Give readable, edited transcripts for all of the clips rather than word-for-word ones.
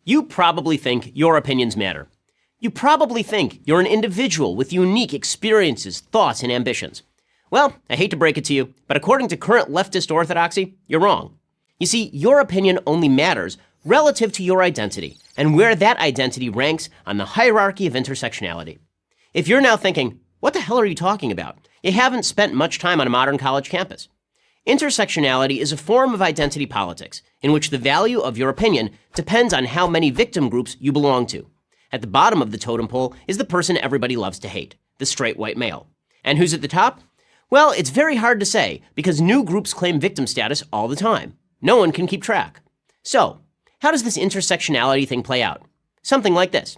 You probably think your opinions matter. You probably think you're an individual with unique experiences, thoughts, and ambitions. Well, I hate to break it to you, but according to current leftist orthodoxy, you're wrong. You see, your opinion only matters relative to your identity and where that identity ranks on the hierarchy of intersectionality. If you're now thinking, what the hell are you talking about? You haven't spent much time on a modern college campus. Intersectionality is a form of identity politics in which the value of your opinion depends on how many victim groups you belong to. At the bottom of the totem pole is the person everybody loves to hate, the straight white male. And who's at the top? Well, it's very hard to say because new groups claim victim status all the time. No one can keep track. So, how does this intersectionality thing play out? Something like this.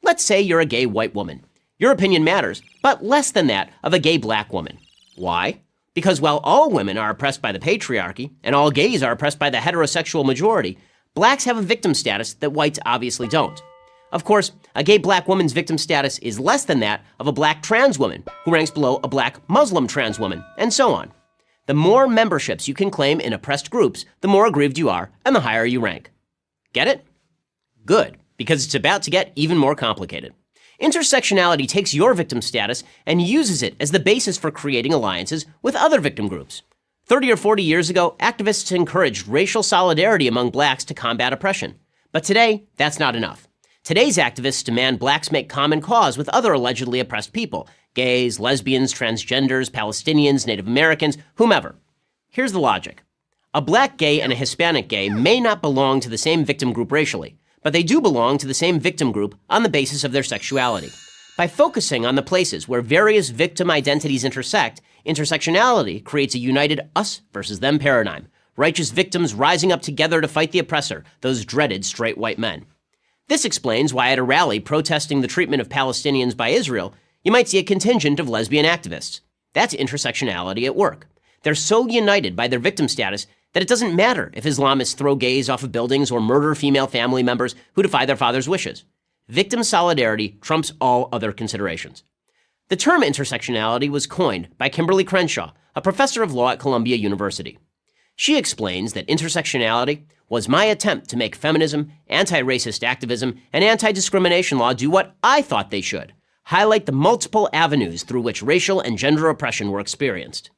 Let's say you're a gay white woman. Your opinion matters, but less than that of a gay black woman. Why? Because while all women are oppressed by the patriarchy, and all gays are oppressed by the heterosexual majority, blacks have a victim status that whites obviously don't. Of course, a gay black woman's victim status is less than that of a black trans woman, who ranks below a black Muslim trans woman, and so on. The more memberships you can claim in oppressed groups, the more aggrieved you are, and the higher you rank. Get it? Good, because it's about to get even more complicated. Intersectionality takes your victim status and uses it as the basis for creating alliances with other victim groups. 30 or 40 years ago, activists encouraged racial solidarity among blacks to combat oppression. But today, that's not enough. Today's activists demand blacks make common cause with other allegedly oppressed people, gays, lesbians, transgenders, Palestinians, Native Americans, whomever. Here's the logic. A black gay and a Hispanic gay may not belong to the same victim group racially, but they do belong to the same victim group on the basis of their sexuality. By focusing on the places where various victim identities intersect, intersectionality creates a united us versus them paradigm, righteous victims rising up together to fight the oppressor, those dreaded straight white men. This explains why at a rally protesting the treatment of Palestinians by Israel, you might see a contingent of lesbian activists. That's intersectionality at work. They're so united by their victim status that it doesn't matter if Islamists throw gays off of buildings or murder female family members who defy their father's wishes. Victim solidarity trumps all other considerations. The term intersectionality was coined by Kimberly Crenshaw, a professor of law at Columbia University. She explains that intersectionality was my attempt to make feminism, anti-racist activism, and anti-discrimination law do what I thought they should, highlight the multiple avenues through which racial and gender oppression were experienced.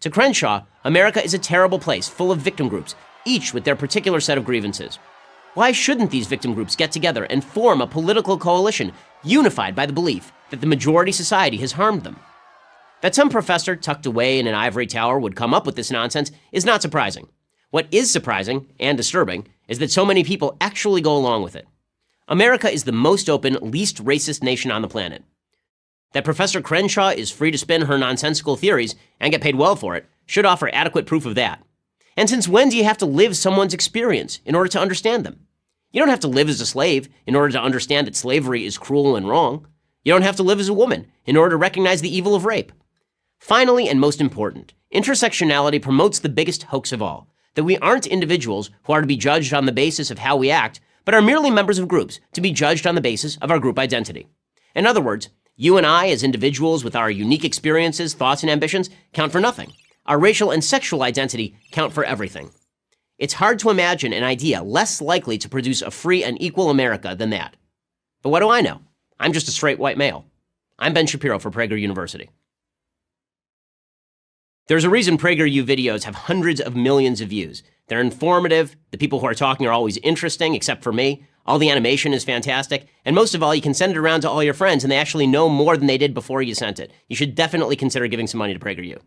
To Crenshaw, America is a terrible place full of victim groups, each with their particular set of grievances. Why shouldn't these victim groups get together and form a political coalition unified by the belief that the majority society has harmed them? That some professor tucked away in an ivory tower would come up with this nonsense is not surprising. What is surprising and disturbing is that so many people actually go along with it. America is the most open, least racist nation on the planet. That Professor Crenshaw is free to spin her nonsensical theories and get paid well for it should offer adequate proof of that. And since when do you have to live someone's experience in order to understand them? You don't have to live as a slave in order to understand that slavery is cruel and wrong. You don't have to live as a woman in order to recognize the evil of rape. Finally, and most important, intersectionality promotes the biggest hoax of all, that we aren't individuals who are to be judged on the basis of how we act, but are merely members of groups to be judged on the basis of our group identity. In other words, you and I, as individuals with our unique experiences, thoughts, and ambitions, count for nothing. Our racial and sexual identity count for everything. It's hard to imagine an idea less likely to produce a free and equal America than that. But what do I know? I'm just a straight white male. I'm Ben Shapiro for Prager University. There's a reason PragerU videos have hundreds of millions of views. They're informative, the people who are talking are always interesting, except for me. All the animation is fantastic, and most of all, you can send it around to all your friends and they actually know more than they did before you sent it. You should definitely consider giving some money to PragerU.